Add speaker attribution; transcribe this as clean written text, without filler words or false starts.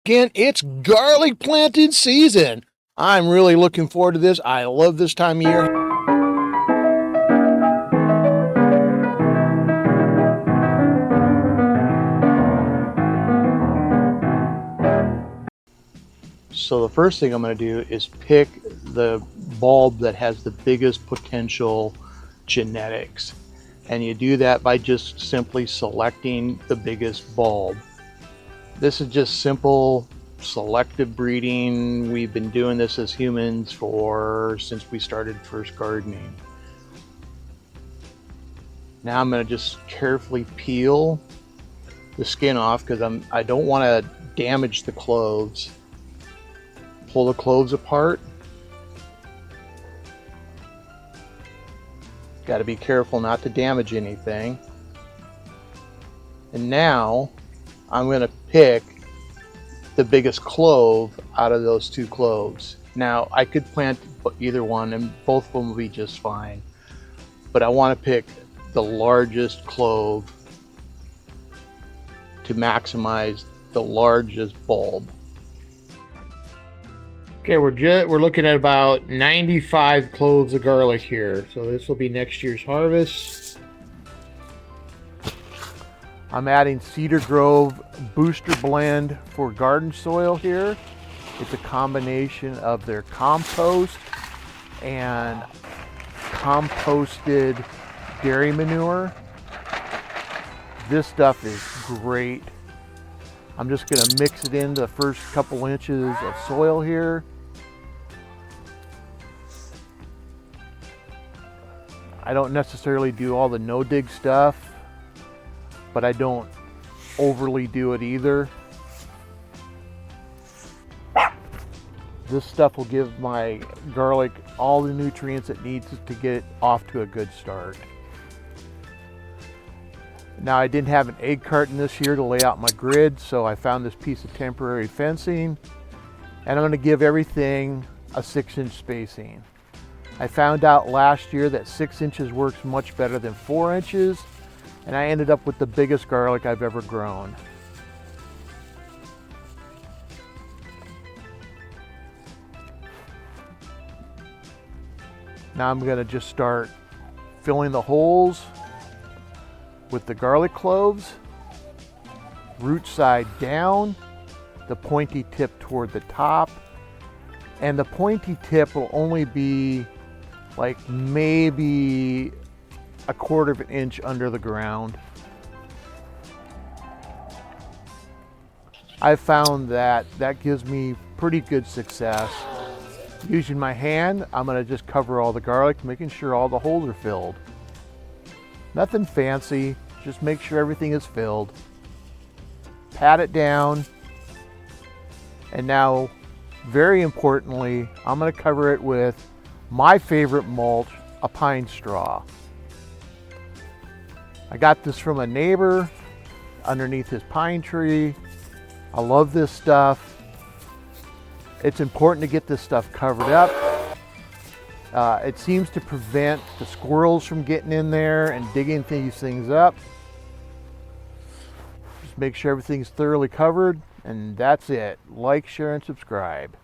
Speaker 1: again, it's garlic planting season. I'm really looking forward to this. I love this time of year. So the first thing I'm going to do is pick the bulb that has the biggest potential genetics. And you do that by just simply selecting the biggest bulb. This is just simple selective breeding. We've been doing this as humans since we started first gardening. Now I'm going to just carefully peel the skin off because I don't want to damage the cloves. Pull the cloves apart. Got to be careful not to damage anything. And now I'm going to pick the biggest clove out of those two cloves. Now I could plant either one and both of them will be just fine, but I want to pick the largest clove to maximize the largest bulb. Okay, we're looking at about 95 cloves of garlic here, so this will be next year's harvest. I'm adding Cedar Grove Booster Blend for garden soil here. It's a combination of their compost and composted dairy manure. This stuff is great. I'm just going to mix it into the first couple inches of soil here. I don't necessarily do all the no-dig stuff, but I don't overly do it either. This stuff will give my garlic all the nutrients it needs to get off to a good start. Now I didn't have an egg carton this year to lay out my grid, so I found this piece of temporary fencing, and I'm going to give everything a 6-inch spacing. I found out last year that 6 inches works much better than 4 inches, and I ended up with the biggest garlic I've ever grown. Now I'm going to just start filling the holes with the garlic cloves, root side down, the pointy tip toward the top, and the pointy tip will only be like maybe a 1/4 of an inch under the ground. I've found that gives me pretty good success. Using my hand, I'm going to just cover all the garlic, making sure all the holes are filled. Nothing fancy, just make sure everything is filled. Pat it down, and now, very importantly, I'm going to cover it with my favorite mulch, a pine straw. I got this from a neighbor underneath his pine tree. I love this stuff. It's important to get this stuff covered up. It seems to prevent the squirrels from getting in there and digging these things up. Just make sure everything's thoroughly covered, and that's it. Like, share, and subscribe.